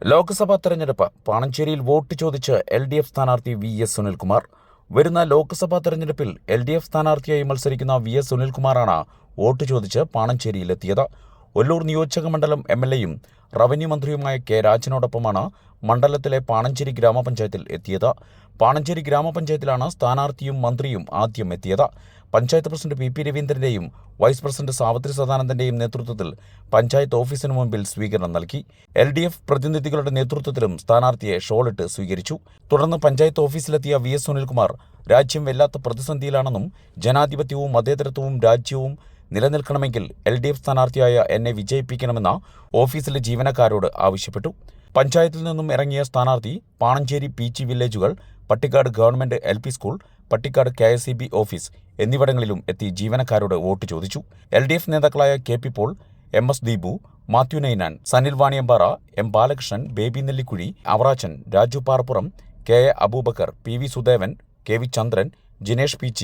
ലോക്സഭാ തെരഞ്ഞെടുപ്പ് പാണഞ്ചേരിയിൽ വോട്ട് ചോദിച്ച് LDF സ്ഥാനാർത്ഥി VS സുനിൽകുമാർ. വരുന്ന ലോക്സഭാ തെരഞ്ഞെടുപ്പിൽ LDF സ്ഥാനാർത്ഥിയായി മത്സരിക്കുന്ന VS സുനിൽകുമാറാണ് വോട്ട് ചോദിച്ച് പാണഞ്ചേരിയിലെത്തിയത്. ഒല്ലൂർ നിയോജകമണ്ഡലം MLAയും റവന്യൂ മന്ത്രിയുമായ K രാജനോടൊപ്പമാണ് മണ്ഡലത്തിലെ പാണഞ്ചേരി ഗ്രാമപഞ്ചായത്തിൽ എത്തിയത്. പാണഞ്ചേരി ഗ്രാമപഞ്ചായത്തിലാണ് സ്ഥാനാർത്ഥിയും മന്ത്രിയും ആദ്യം എത്തിയത്. പഞ്ചായത്ത് പ്രസിഡന്റ് PP രവീന്ദ്രന്റെയും വൈസ് പ്രസിഡന്റ് സാവിത്രി സദാനന്ദന്റെയും നേതൃത്വത്തിൽ പഞ്ചായത്ത് ഓഫീസിന് മുമ്പിൽ സ്വീകരണം നൽകി. LDF പ്രതിനിധികളുടെ നേതൃത്വത്തിലും സ്ഥാനാർത്ഥിയെ ഷോളിട്ട് സ്വീകരിച്ചു. തുടർന്ന് പഞ്ചായത്ത് ഓഫീസിലെത്തിയ VS സുനിൽകുമാർ രാജ്യം വല്ലാത്ത പ്രതിസന്ധിയിലാണെന്നും ജനാധിപത്യവും മതേതരത്വവും രാജ്യവും നിലനിൽക്കണമെങ്കിൽ LDF സ്ഥാനാർത്ഥിയായ എന്നെ വിജയിപ്പിക്കണമെന്ന് ഓഫീസിലെ ജീവനക്കാരോട് ആവശ്യപ്പെട്ടു. പഞ്ചായത്തിൽ നിന്നും ഇറങ്ങിയ സ്ഥാനാർത്ഥി പാണഞ്ചേരി PG വില്ലേജുകൾ, Pattikkad government LP school, Pattikkad KSEB office എന്നിവിടങ്ങളിലും എത്തി ജീവനക്കാരോട് വോട്ട് ചോദിച്ചു. LDF നേതാക്കളായ KP Paul, MS Deepu, Mathew Ninan, Sanil Vaniyampara, M Balakrishnan, Baby Nellikuzhi, Avarachan, Raju Parappuram, KA Abubakar, PV Sudevan, KV Chandran, Jinesh PC,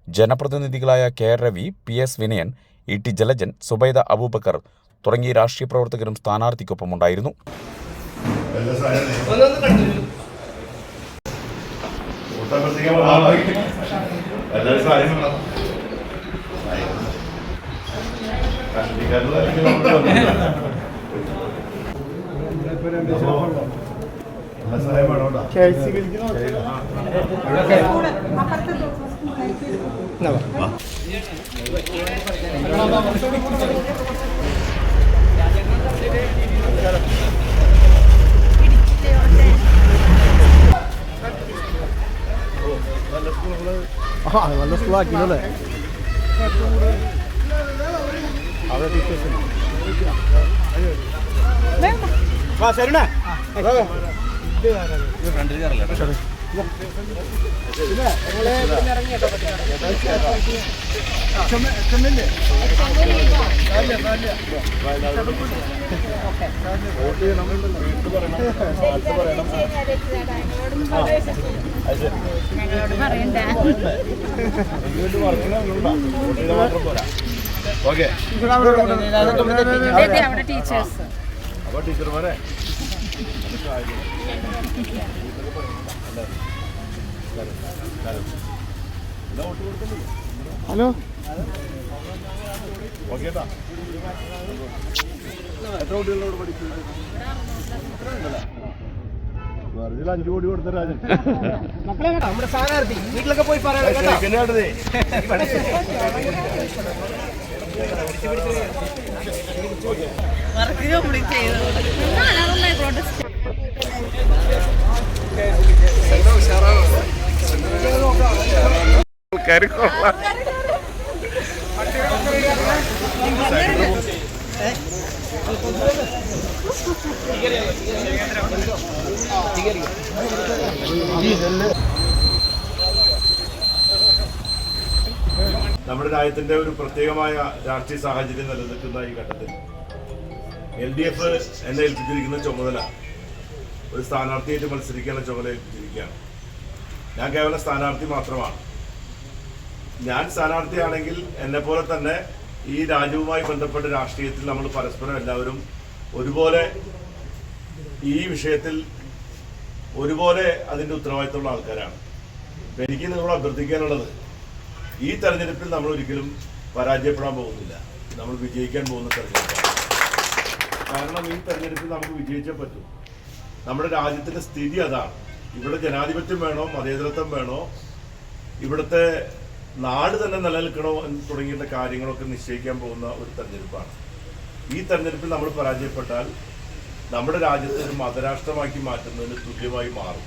ജനപ്രതിനിധികളായ KR Ravi, PS Vinayan, ET Jalajan, Subaida Abubakar തുടങ്ങിയ രാഷ്ട്രീയ പ്രവർത്തകരും സ്ഥാനാർത്ഥിക്കൊപ്പമുണ്ടായിരുന്നു. നല്ല സ്കൂളാക്കിയല്ലേ അവിടെ ടീച്ചേഴ്സ് ടീച്ചർമാരെ ഹലോ ഓക്കേട്ടാ. എത്ര കുട്ടികളോട് പഠിക്കുന്നത്? 5 കോടി കൊടുത്ത രാജൻ നമ്മുടെ സ്ഥാനാർത്ഥി വീട്ടിലൊക്കെ പോയി പറയാം. നമ്മുടെ രാജ്യത്തിന്റെ ഒരു പ്രത്യേകമായ രാഷ്ട്രീയ സാഹചര്യം നിലനിൽക്കുന്ന ഈ ഘട്ടത്തിൽ LDF എന്നെ ഏൽപ്പിച്ചിരിക്കുന്ന ചുമതല ഒരു സ്ഥാനാർത്ഥിയായിട്ട് മത്സരിക്കാനുള്ള ചുമതല ഏൽപ്പിച്ചിരിക്കുകയാണ്. ഞാൻ കേവലം സ്ഥാനാർത്ഥി മാത്രമാണ്. ഞാൻ സ്ഥാനാർത്ഥിയാണെങ്കിൽ എന്നെപ്പോലെ തന്നെ ഈ രാജ്യവുമായി ബന്ധപ്പെട്ട രാഷ്ട്രീയത്തിൽ നമ്മൾ പരസ്പരം എല്ലാവരും ഒരുപോലെ ഈ വിഷയത്തിൽ ഒരുപോലെ അതിൻ്റെ ഉത്തരവാദിത്തമുള്ള ആൾക്കാരാണ്. എനിക്ക് നിങ്ങളോട് അഭ്യർത്ഥിക്കാനുള്ളത്, ഈ തെരഞ്ഞെടുപ്പിൽ നമ്മൾ ഒരിക്കലും പരാജയപ്പെടാൻ പോകുന്നില്ല. നമ്മൾ വിജയിക്കാൻ പോകുന്ന തെരഞ്ഞെടുപ്പാണ്. കാരണം ഈ തെരഞ്ഞെടുപ്പിൽ നമുക്ക് വിജയിച്ചേ പറ്റൂ. നമ്മുടെ രാജ്യത്തിൻ്റെ സ്ഥിതി അതാണ്. ഇവിടെ ജനാധിപത്യം വേണോ, മതേതരത്വം വേണോ, ഇവിടുത്തെ നാട് തന്നെ നിലനിൽക്കണോ എന്ന് തുടങ്ങിയുള്ള കാര്യങ്ങളൊക്കെ നിശ്ചയിക്കാൻ പോകുന്ന ഒരു തെരഞ്ഞെടുപ്പാണ്. ഈ തെരഞ്ഞെടുപ്പിൽ നമ്മൾ പരാജയപ്പെട്ടാൽ നമ്മുടെ രാജ്യത്തെ ഒരു മതരാഷ്ട്രമാക്കി മാറ്റുന്നതിന് തുല്യമായി മാറും.